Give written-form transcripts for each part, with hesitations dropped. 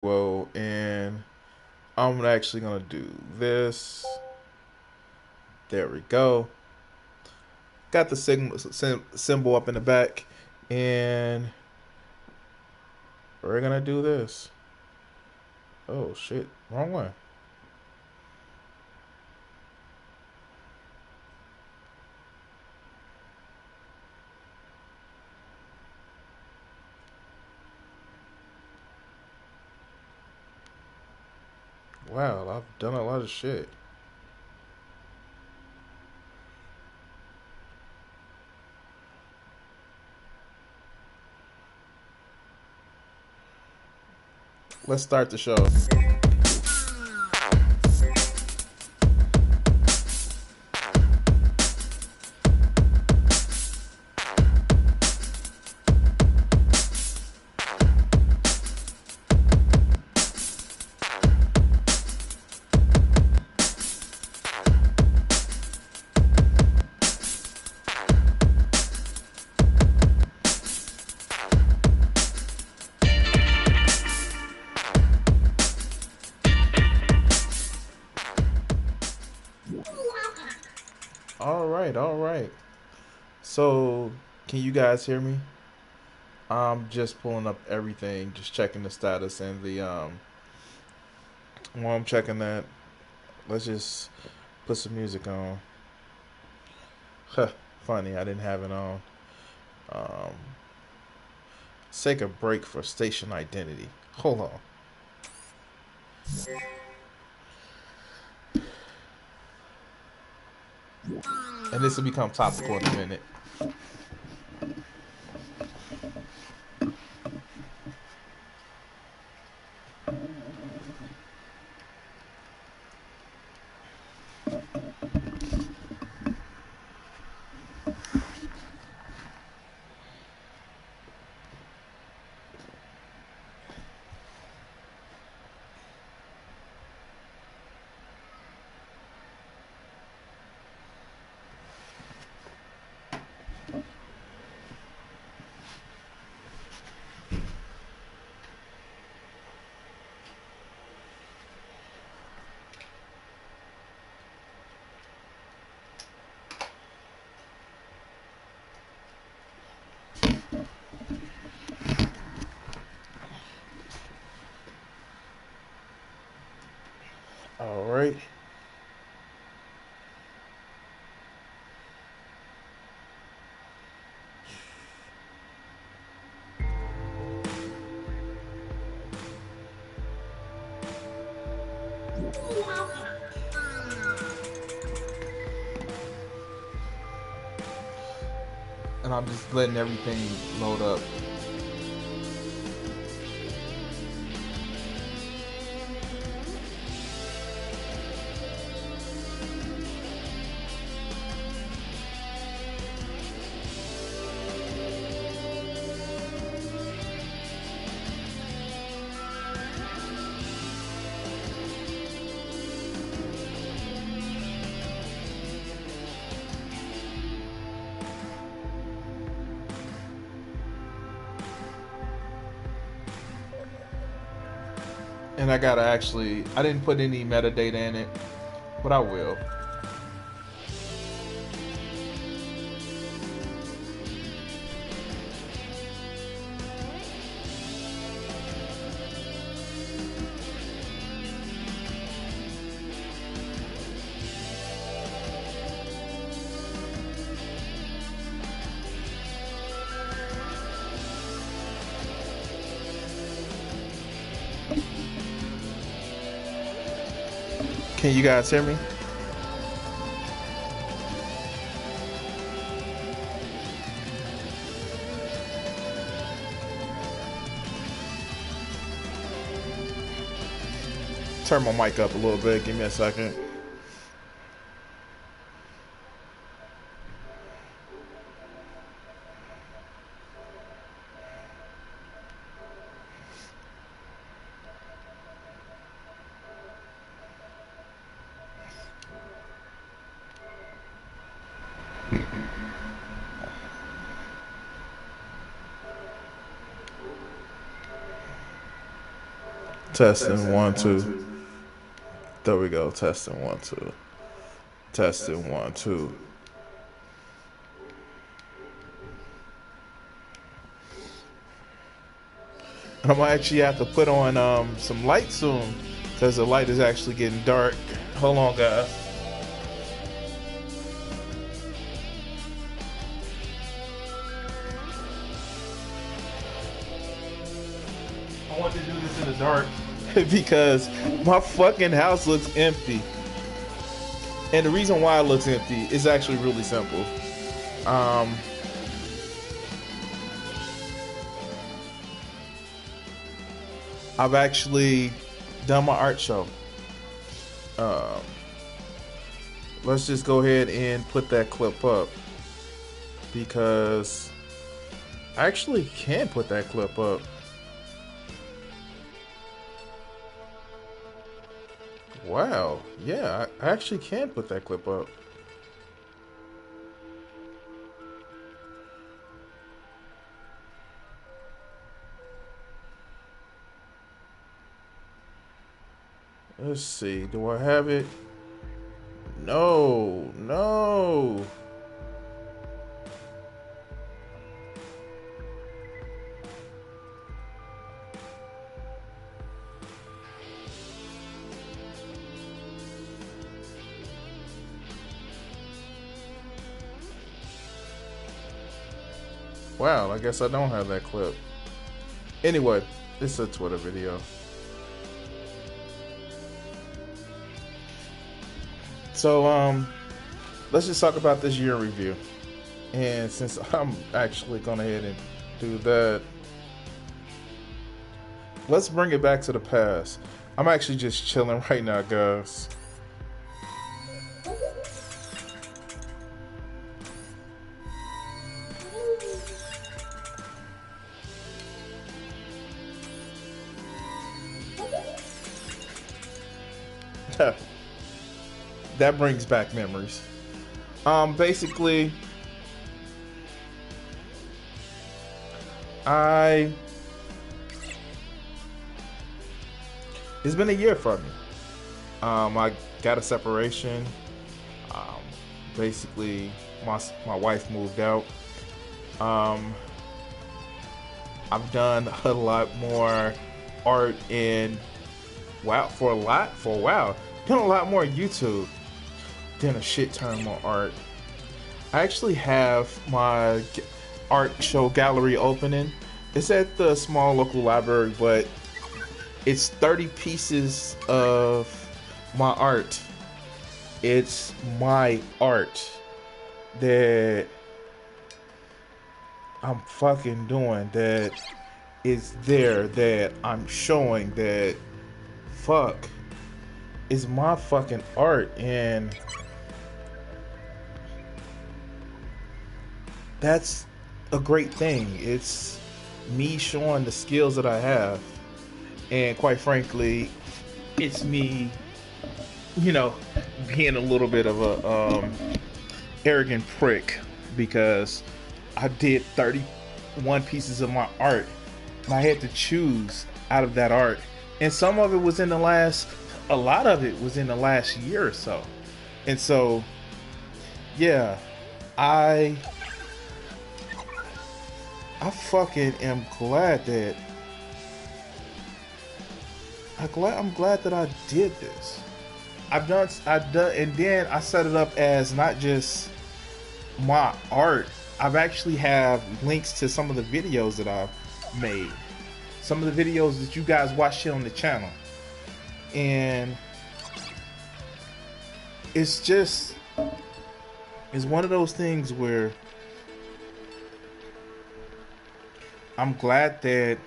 Well, and I'm actually gonna do this. There we go. Got the symbol up in the back, and we're gonna do this. Oh shit, wrong one. Wow, I've done a lot of shit. Let's start the show. All right, all right. So, can you guys hear me? I'm just pulling up everything, just checking the status and the. While I'm checking that, let's just put some music on. Huh, funny, I didn't have it on. Um, take a break for station identity. Hold on. And this will become topical in a minute. All right. And I'm just letting everything load up. And I gotta actually, I didn't put any metadata in it, but I will. Can you guys hear me? Turn my mic up a little bit. Give me a second. Testing 1 2. There we go. Testing 1 2. Testing 1 2. And I'm gonna actually have to put on some light soon because the light is actually getting dark. Hold on, guys. I want to do this in the dark because my fucking house looks empty. And the reason why it looks empty is actually really simple. I've actually done my art show. Let's just go ahead and put that clip up because I actually can put that clip up. Wow, yeah, I actually can put that clip up. Let's see, do I have it? No, no. Wow, I guess I don't have that clip. Anyway, it's a Twitter video. So, let's just talk about this year in review. And since I'm actually going ahead and do that, let's bring it back to the past. I'm actually just chilling right now, guys. That brings back memories. Basically, it's been a year for me. I got a separation. Basically, my wife moved out. I've done a lot more art for a while. Done a lot more YouTube. Done a shit ton more art. I actually have my art show gallery opening. It's at the small local library, but it's 30 pieces of my art. It's my art that I'm fucking doing, that is there, that I'm showing, that fuck is my fucking art. And that's a great thing. It's me showing the skills that I have, and quite frankly, it's me, being a little bit of a arrogant prick because I did 31 pieces of my art and I had to choose out of that art, and some of it was a lot of it was in the last year or so. And so, yeah, I fucking am glad that I'm glad that I did this. I've done, and then I set it up as not just my art. I've actually have links to some of the videos that I've made, some of the videos that you guys watch here on the channel, and it's one of those things where I'm glad that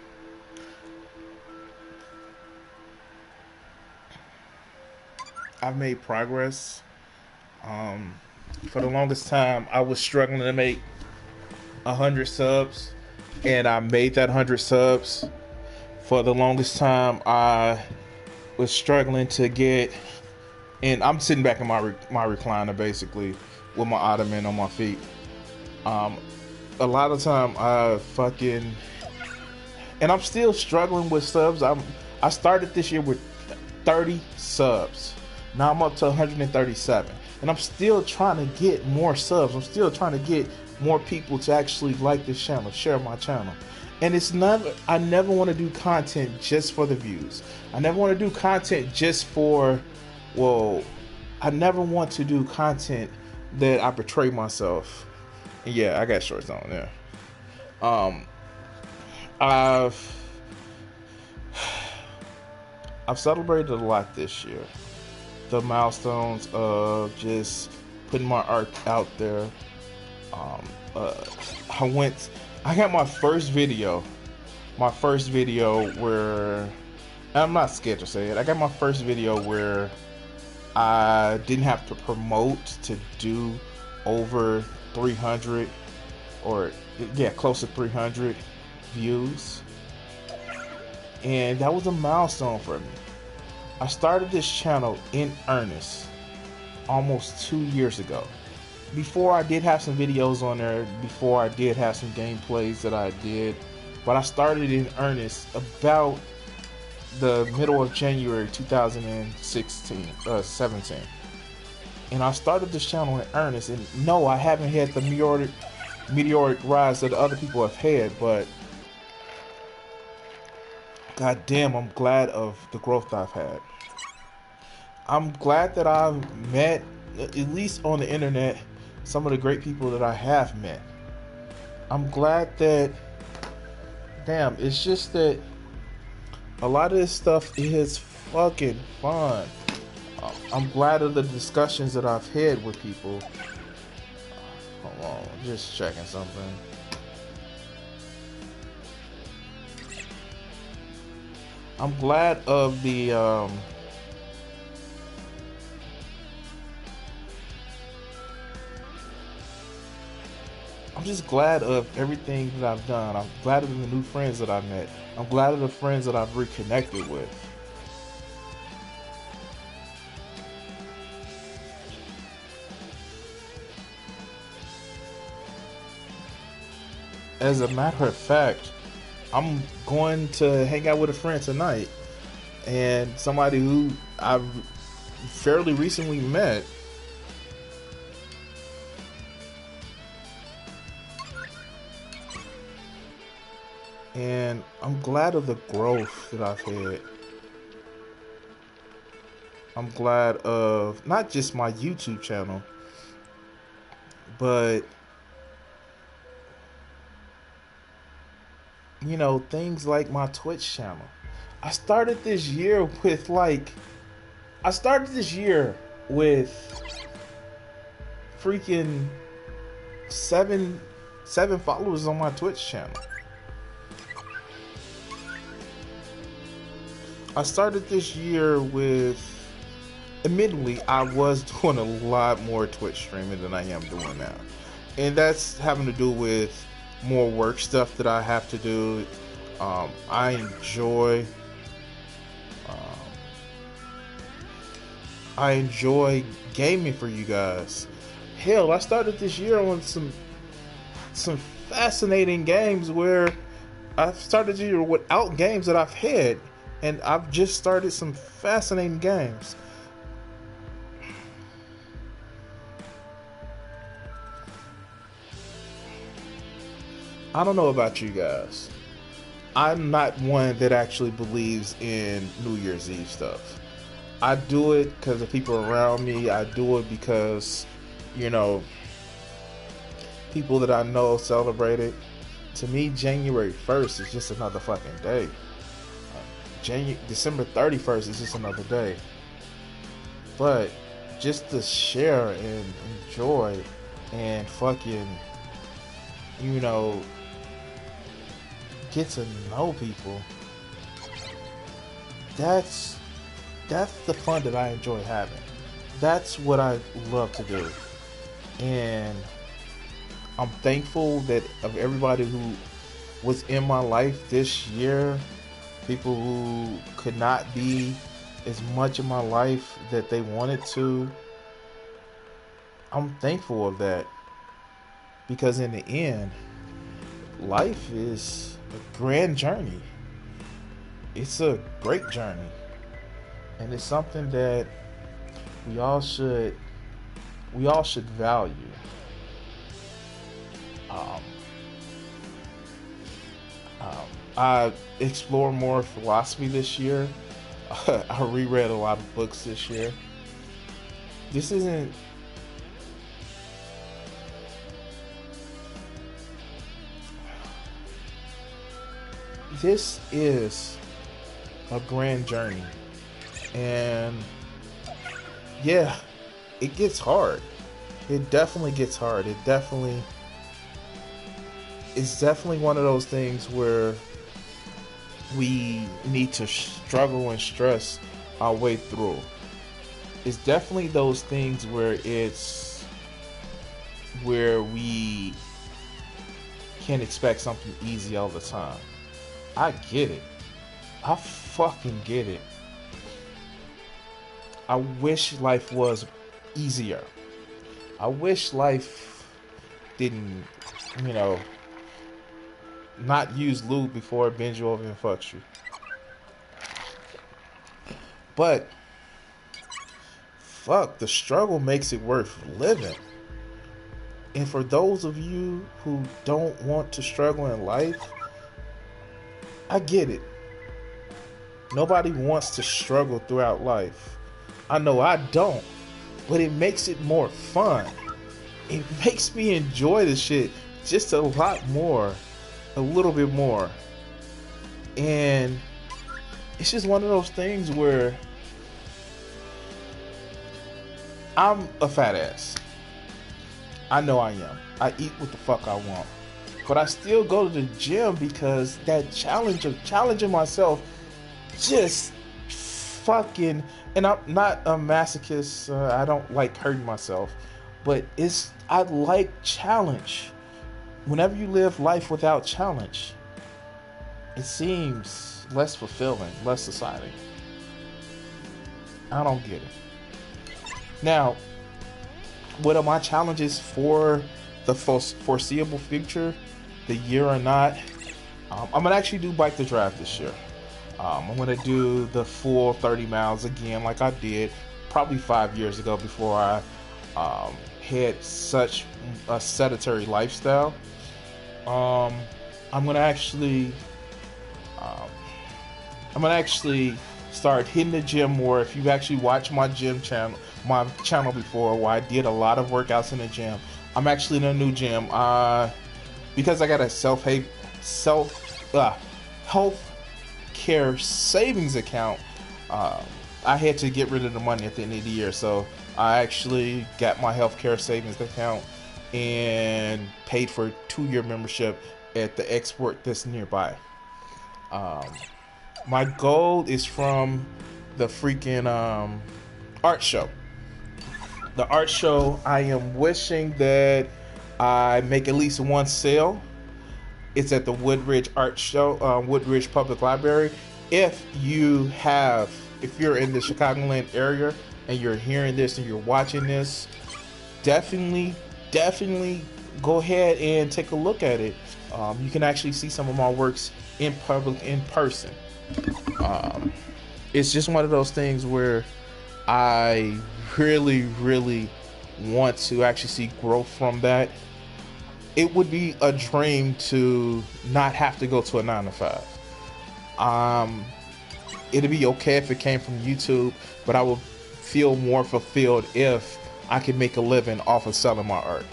I've made progress. For the longest time, I was struggling to make 100 subs, and I made that 100 subs. For the longest time, I was struggling to get, and I'm sitting back in my recliner basically with my ottoman on my feet. A lot of time I fucking, and I'm still struggling with subs. I started this year with 30 subs. Now I'm up to 137. And I'm still trying to get more subs. I'm still trying to get more people to actually like this channel, share my channel. And I never want to do content just for the views. I never want to do content just for, well, I never want to do content that I portray myself. And yeah, I got shorts on there. I've celebrated a lot this year. The milestones of just putting my art out there. I got my first video where, I'm not scared to say it, I got my first video where I didn't have to promote to do over 300 or close to 300 views. And that was a milestone for me. I started this channel in earnest almost 2 years ago. Before, I did have some videos on there, before I did have some gameplays that I did, but I started in earnest about the middle of January 2017. And I started this channel in earnest, and no, I haven't had the meteoric rise that other people have had, but god damn, I'm glad of the growth I've had. I'm glad that I've met, at least on the internet, some of the great people that I have met. I'm glad that, damn, it's just that a lot of this stuff is fucking fun. I'm glad of the discussions that I've had with people. Hold on, just checking something. I'm glad of the I'm just glad of everything that I've done. I'm glad of the new friends that I've met. I'm glad of the friends that I've reconnected with. As a matter of fact, I'm going to hang out with a friend tonight, and somebody who I've fairly recently met. And I'm glad of the growth that I've had. I'm glad of not just my YouTube channel, but you know, things like my Twitch channel. I started this year with freaking seven followers on my Twitch channel. I started this year with, admittedly, I was doing a lot more Twitch streaming than I am doing now. And that's having to do with more work stuff that I have to do. I enjoy gaming for you guys. Hell, I started this year on some fascinating games where I've started the year without games that I've had. And I've just started some fascinating games. I don't know about you guys. I'm not one that actually believes in New Year's Eve stuff. I do it because of people around me. I do it because, you know, people that I know celebrate it. To me, January 1st is just another fucking day. December 31st is just another day. But just to share and enjoy and fucking, you know, get to know people, that's the fun that I enjoy having. That's what I love to do. And I'm thankful that of everybody who was in my life this year, people who could not be as much in my life that they wanted to. I'm thankful of that, because in the end, life is a grand journey. it's a great journey, and it's something that we all should value. Um, um, I explored more philosophy this year. I reread a lot of books this year. This isn't. This is a grand journey, and yeah, it gets hard. It definitely gets hard. It's definitely one of those things where we need to struggle and stress our way through. It's definitely those things where we can't expect something easy all the time. I get it. I fucking get it. I wish life was easier. I wish life didn't, you know, not use lube before it bends you over and fucks you. But fuck, the struggle makes it worth living. And for those of you who don't want to struggle in life, I get it. Nobody wants to struggle throughout life. I know I don't, but it makes it more fun. It makes me enjoy the shit just a lot more, a little bit more. And it's just one of those things where I'm a fat ass. I know I am. I eat what the fuck I want. But I still go to the gym because that challenge of challenging myself just fucking, and I'm not a masochist. I don't like hurting myself, but I like challenge. Whenever you live life without challenge, it seems less fulfilling, less exciting. I don't get it. Now, what are my challenges for the foreseeable future, the year or not? I'm gonna actually do Bike the Drive this year. I'm gonna do the full 30 miles again, like I did probably 5 years ago before I had such a sedentary lifestyle. I'm gonna actually, um, start hitting the gym more. If you've actually watched my channel before, where I did a lot of workouts in the gym, I'm actually in a new gym. Because I got a health care savings account. I had to get rid of the money at the end of the year, so I actually got my healthcare savings account and paid for a 2-year membership at the export that's nearby. My goal is from the freaking art show. The art show, I am wishing that I make at least one sale. It's at the Woodridge Art Show, Woodridge Public Library. If you're in the Chicagoland area and you're hearing this and you're watching this, definitely go ahead and take a look at it. You can actually see some of my works in public, in person. It's just one of those things where I really want to actually see growth from that. It would be a dream to not have to go to a 9 to 5. It'd be okay if it came from YouTube, but I would feel more fulfilled if I could make a living off of selling my art.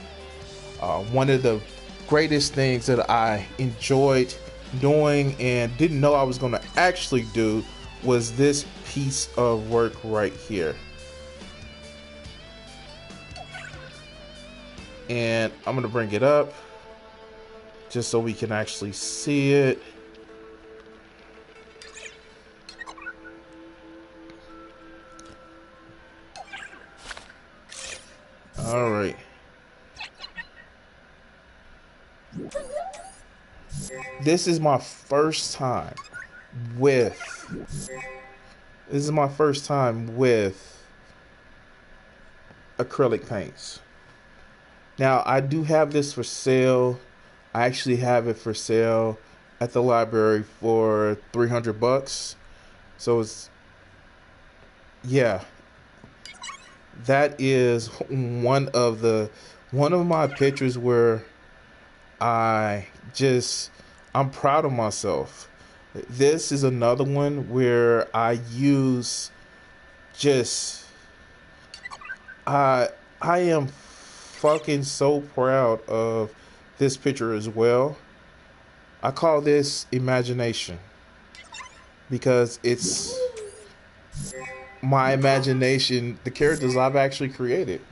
One of the greatest things that I enjoyed doing and didn't know I was going to actually do was this piece of work right here. And I'm going to bring it up just so we can actually see it. All right. This is my first time with acrylic paints. Now, I do have this for sale. I actually have it for sale at the library for $300. So it's, yeah, that is one of my pictures where I just, I'm proud of myself. This is another one where I use just, I I am fucking so proud of this picture as well. I call this imagination because it's my imagination, the characters I've actually created.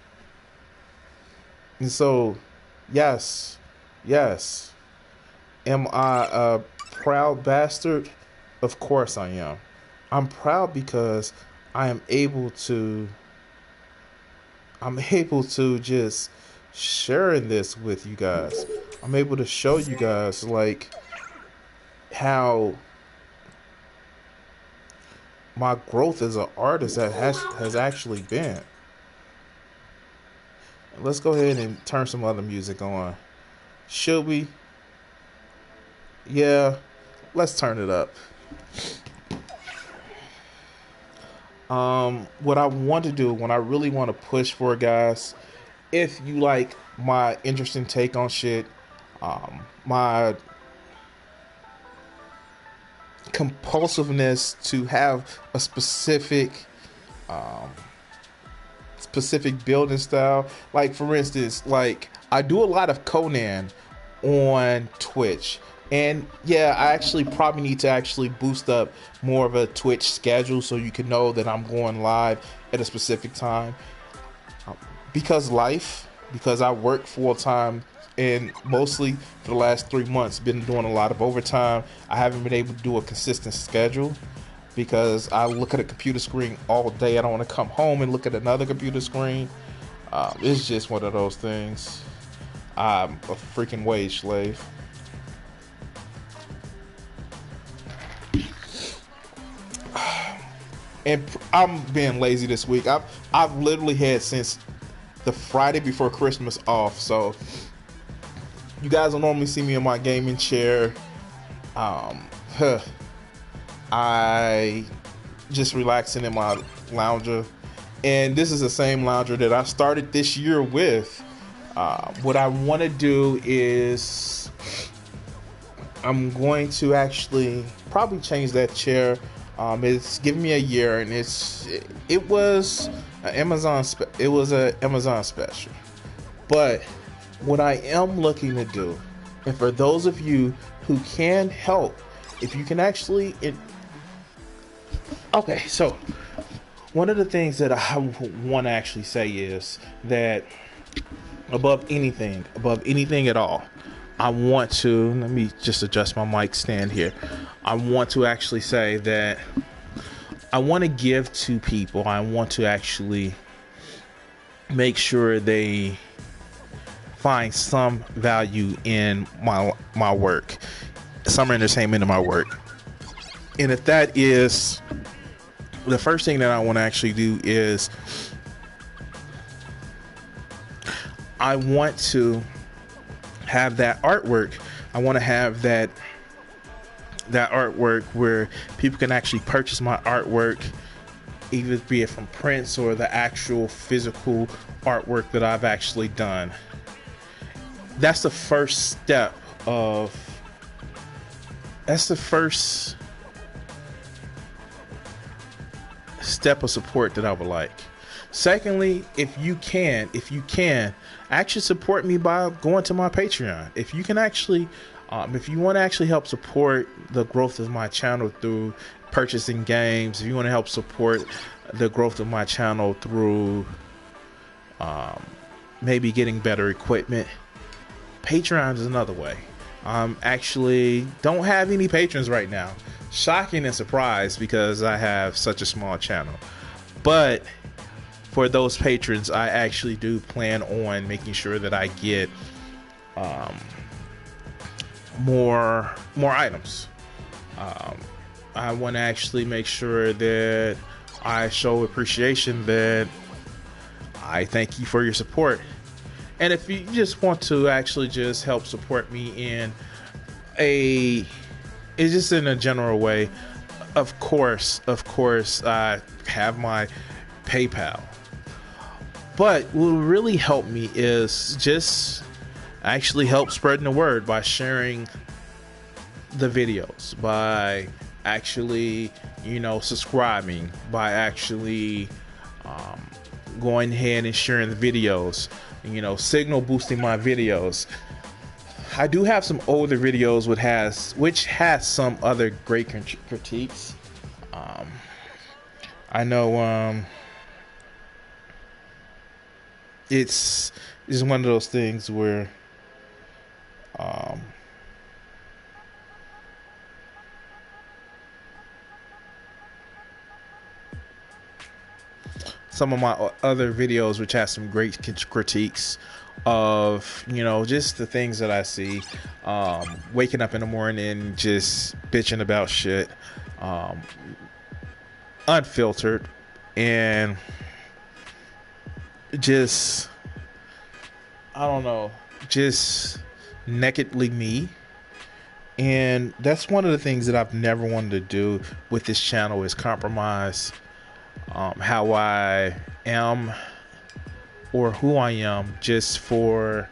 And so, yes, yes. Am I a proud bastard? Of course I am. I'm proud because I am able to I'm able to just sharing this with you guys. I'm able to show you guys like how my growth as an artist that has actually been. Let's go ahead and turn some other music on. Should we? Yeah, let's turn it up. What I want to do, when I really want to push for guys, if you like my interesting take on shit, my compulsiveness to have a specific building style. Like for instance, like I do a lot of Conan on Twitch. And yeah, I actually probably need to actually boost up more of a Twitch schedule so you can know that I'm going live at a specific time. Because I work full time and mostly for the last 3 months been doing a lot of overtime. I haven't been able to do a consistent schedule because I look at a computer screen all day. I don't want to come home and look at another computer screen. It's just one of those things. I'm a freaking wage slave. And I'm being lazy this week. I've literally had since the Friday before Christmas off. So you guys will normally see me in my gaming chair. I just relaxing in my lounger. And this is the same lounger that I started this year with. What I want to do is I'm going to actually probably change that chair. It's given me a year, and it was an Amazon special. But what I am looking to do, and for those of you who can help, if you can actually, okay. So one of the things that I want to actually say is that above anything at all, I want to, let me just adjust my mic stand here. I want to actually say that I want to give to people. I want to actually make sure they find some value in my work, some entertainment in my work. And if that is, the first thing that I want to actually do is I want to have that artwork. I want to have that artwork where people can actually purchase my artwork, either be it from prints or the actual physical artwork that I've actually done. That's the first step of support that I would like. Secondly, if you can actually support me by going to my Patreon. If you can actually if you want to actually help support the growth of my channel through purchasing games, if you want to help support the growth of my channel through maybe getting better equipment, Patreon is another way. Actually don't have any patrons right now. Shocking and surprised because I have such a small channel. But for those patrons, I actually do plan on making sure that I get more items. I want to actually make sure that I show appreciation, that I thank you for your support. And if you just want to actually just help support me in a it's just in a general way. Of course, I have my PayPal. But what really helped me is just actually help spreading the word by sharing the videos, by actually, subscribing, by actually going ahead and sharing the videos, signal boosting my videos. I do have some older videos which has some other great critiques. I know it's one of those things where some of my other videos which has some great critiques of just the things that I see, waking up in the morning just bitching about shit, unfiltered, and just I don't know, just nakedly me. And that's one of the things that I've never wanted to do with this channel, is compromise how I am or who I am just for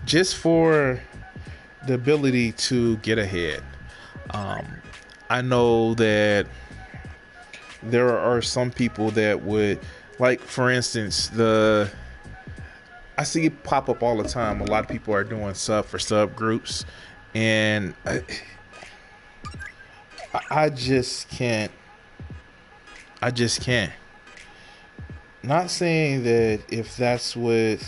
the ability to get ahead. I know that there are some people that would, like, for instance, I see it pop up all the time. A lot of people are doing sub for sub groups, and I just can't. Not saying that if that's what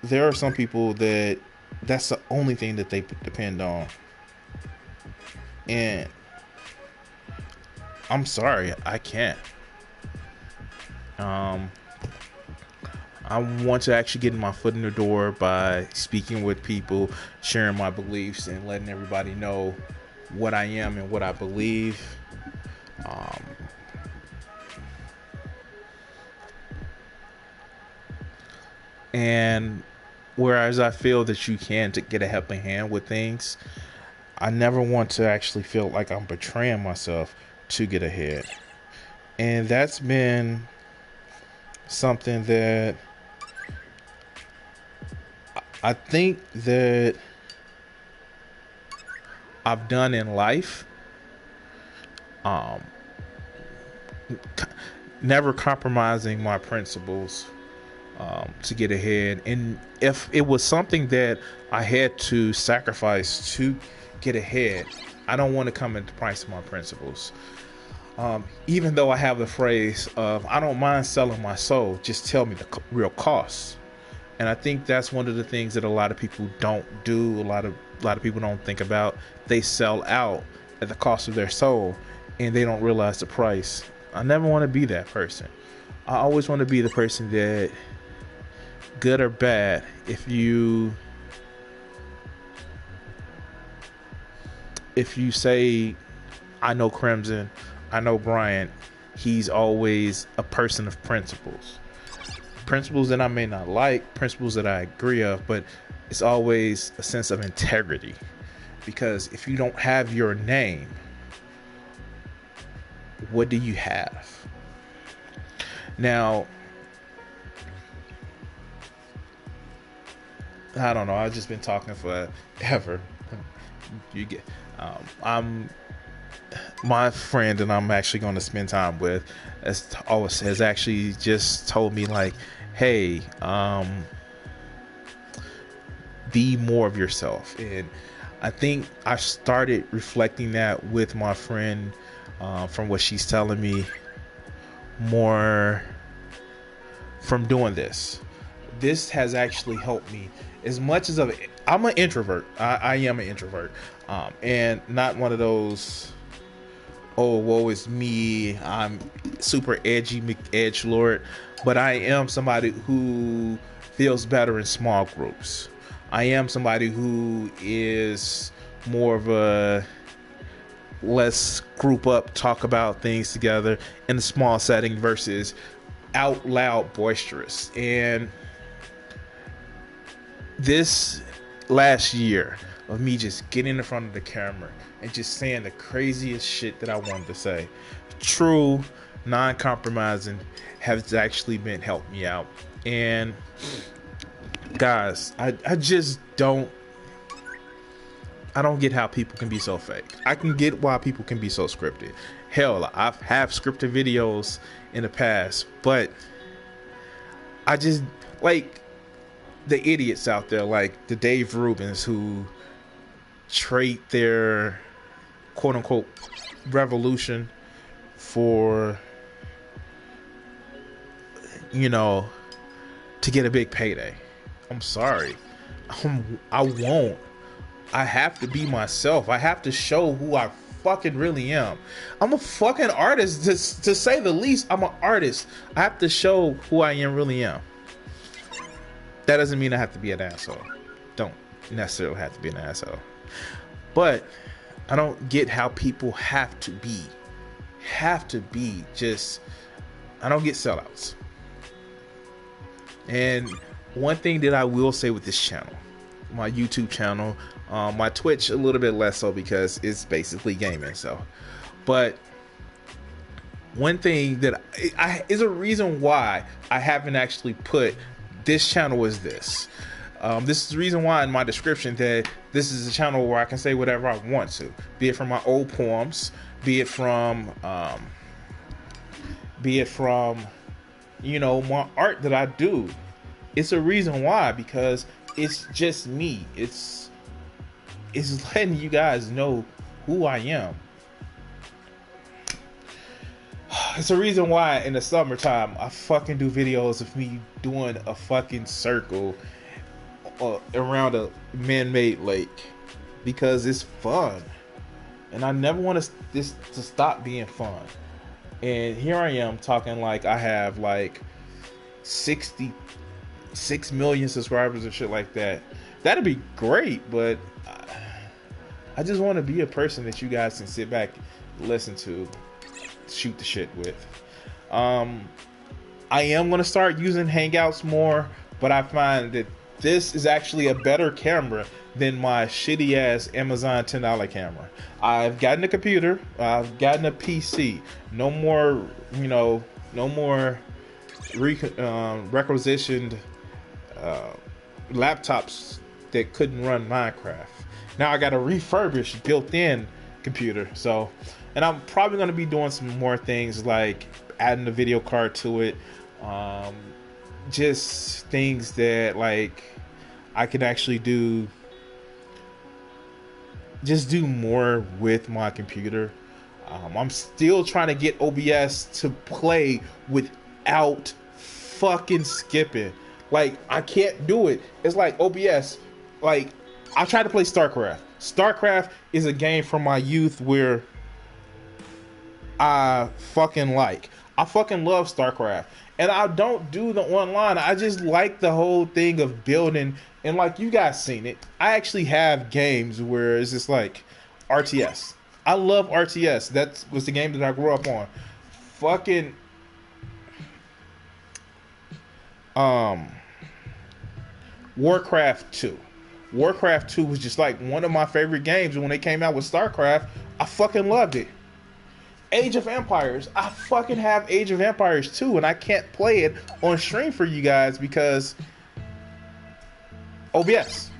there are some people that's the only thing that they depend on, and I'm sorry, I can't. I want to actually get my foot in the door by speaking with people, sharing my beliefs, and letting everybody know what I am and what I believe. And whereas I feel that you can to get a helping hand with things, I never want to actually feel like I'm betraying myself to get ahead. And that's been something that I think that I've done in life. Never compromising my principles to get ahead. And if it was something that I had to sacrifice to get ahead, I don't want to come into price of my principles. Even though I have the phrase of, I don't mind selling my soul, just tell me the real cost. And I think that's one of the things that a lot of people don't do. A lot of people don't think about. They sell out at the cost of their soul, and they don't realize the price. I never want to be that person. I always want to be the person that, good or bad, if you say, I know Crimson, I know Brian, he's always a person of principles. Principles that I may not like, principles that I agree of, but it's always a sense of integrity. Because if you don't have your name, what do you have? Now, I don't know. I've just been talking forever. You get, I'm my friend, and I'm actually going to spend time with, has actually just told me, like, hey, be more of yourself. And I think I started reflecting that with my friend, from what she's telling me, more from doing this. This has actually helped me as much as I'm an introvert. I am an introvert, and not one of those, oh, woe is me, I'm super edgy edgelord, but I am somebody who feels better in small groups. I am somebody who is more of a, let's group up, talk about things together in a small setting versus out loud boisterous. And this last year of me just getting in front of the camera and just saying the craziest shit that I wanted to say, true, non-compromising, has actually been helped me out. And guys, I just don't get how people can be so fake. I can get why people can be so scripted. Hell, I've have scripted videos in the past, but I just like the idiots out there, like the Dave Rubens, who trade their quote unquote revolution for, you know, to get a big payday. I'm sorry. I won't. I have to be myself. I have to show who I fucking really am. I'm a fucking artist, to say the least. I'm an artist. I have to show who I really am. That doesn't mean I have to be an asshole. Don't necessarily have to be an asshole. But I don't get how people have to be just, I don't get sellouts. And one thing that I will say with this channel, my YouTube channel, my Twitch a little bit less so because it's basically gaming. So, but one thing that is a reason why I haven't actually put this channel is this. This is the reason why in my description that this is a channel where I can say whatever I want to, be it from my old poems, be it from you know, my art that I do. It's a reason why, because it's just me. It's letting you guys know who I am. It's a reason why in the summertime I fucking do videos of me doing a fucking circle around a man-made lake, because it's fun, and I never want this to stop being fun. And here I am talking like I have like 66 million subscribers and shit like that. That'd be great, but I just want to be a person that you guys can sit back, listen to, shoot the shit with. I am going to start using Hangouts more, but I find that this is actually a better camera than my shitty ass Amazon $10 camera. I've gotten a computer, I've gotten a PC. No more, you know, no more requisitioned laptops that couldn't run Minecraft. Now I got a refurbished built-in computer. So, and I'm probably going to be doing some more things like adding a video card to it. Just things that like I can actually do, just do more with my computer. I'm still trying to get OBS to play without fucking skipping. Like, I can't do it. It's like OBS, like I tried to play StarCraft. StarCraft is a game from my youth where I fucking like. I fucking love StarCraft. And I don't do the online. I just like the whole thing of building. And like you guys seen it, I actually have games where it's just like RTS. I love RTS. That was the game that I grew up on. Fucking Warcraft 2. Warcraft 2 was just like one of my favorite games. And when they came out with StarCraft, I fucking loved it. Age of Empires. I fucking have Age of Empires 2, and I can't play it on stream for you guys because OBS.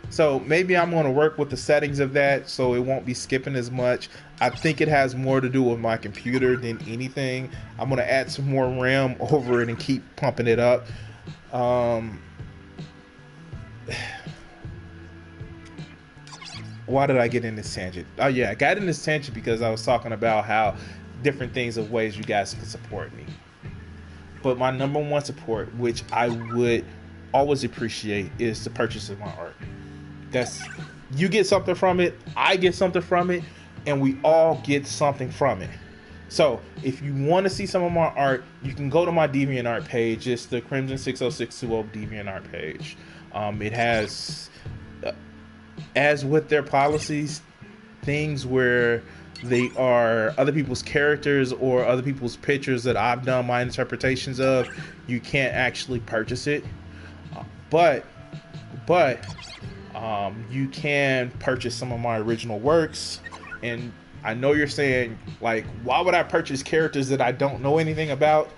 So maybe I'm going to work with the settings of that so it won't be skipping as much. I think it has more to do with my computer than anything. I'm going to add some more RAM over it and keep pumping it up. Why did I get in this tangent? Oh yeah, I got in this tangent because I was talking about how different things of ways you guys can support me. But my number one support, which I would always appreciate, is the purchase of my art. That's, you get something from it, I get something from it, and we all get something from it. So if you want to see some of my art, you can go to my DeviantArt page. It's the Crimson 60620 DeviantArt page. It has, as with their policies, things where they are other people's characters or other people's pictures that I've done my interpretations of, you can't actually purchase it. But you can purchase some of my original works. And I know you're saying, like, why would I purchase characters that I don't know anything about?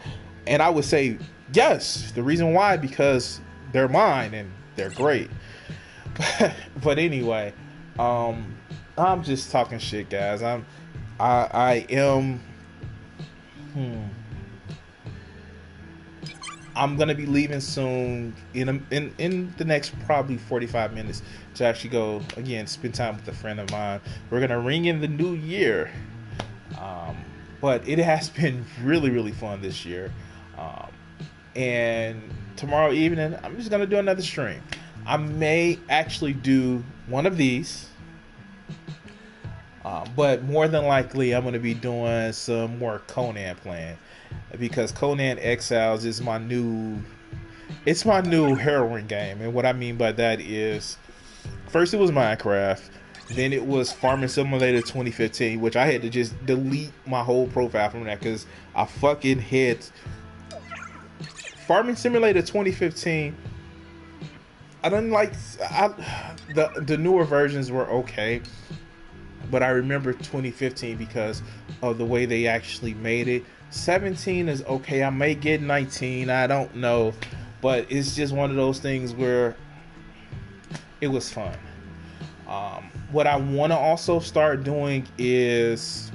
And I would say, yes. The reason why, because they're mine and they're great. But anyway, I'm just talking shit, guys. I am. I'm gonna be leaving soon in the next probably 45 minutes to actually go again spend time with a friend of mine. We're gonna ring in the new year, but it has been really fun this year. And tomorrow evening, I'm just gonna do another stream. I may actually do one of these, but more than likely, I'm gonna be doing some more Conan playing. Because Conan Exiles is my new heroin game. And what I mean by that is, first it was Minecraft, then it was Farming Simulator 2015, which I had to just delete my whole profile from that because I fucking hit Farming Simulator 2015. I didn't like the newer versions were okay, but I remember 2015 because of the way they actually made it. 17 is okay. I may get 19. I don't know. But it's just one of those things where it was fun. What I want to also start doing is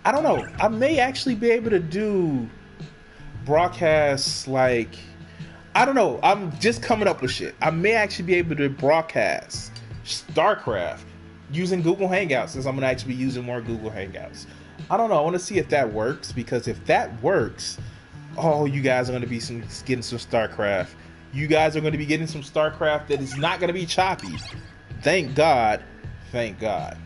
I don't know. I may actually be able to do broadcasts like I don't know. I'm just coming up with shit. I may actually be able to broadcast StarCraft using Google Hangouts, since I'm going to actually be using more Google Hangouts. I don't know. I want to see if that works, because if that works, oh, you guys are going to be getting some StarCraft. You guys are going to be getting some StarCraft that is not going to be choppy. Thank God. Thank God.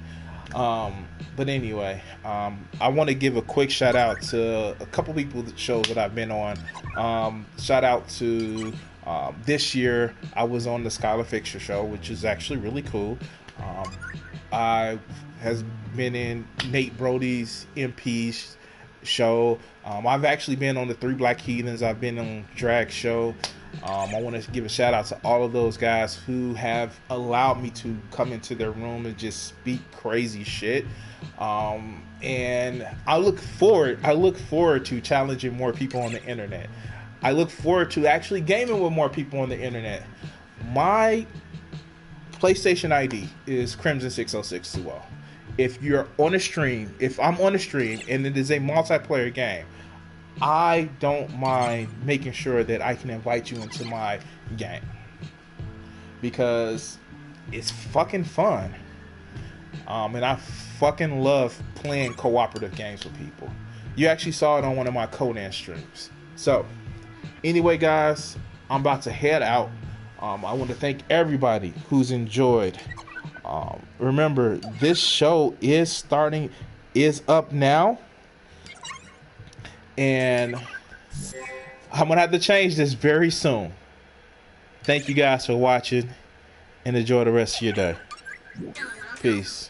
But anyway, I want to give a quick shout out to a couple people that shows that I've been on. Shout out to this year I was on the Scholar Fixture show, which is actually really cool. I has been in Nate Brody's MP's show. I've actually been on the Three Black Heathens. I've been on Drag show. I want to give a shout out to all of those guys who have allowed me to come into their room and just speak crazy shit. And I look forward to challenging more people on the internet. I look forward to actually gaming with more people on the internet. My PlayStation ID is Crimson60620. If you're on a stream, if I'm on a stream and it is a multiplayer game, I don't mind making sure that I can invite you into my game, because it's fucking fun. And I fucking love playing cooperative games with people. You actually saw it on one of my Conan streams. So, anyway, guys, I'm about to head out. I want to thank everybody who's enjoyed. Remember, this show is up now. And I'm going to have to change this very soon. Thank you guys for watching, and enjoy the rest of your day. Peace.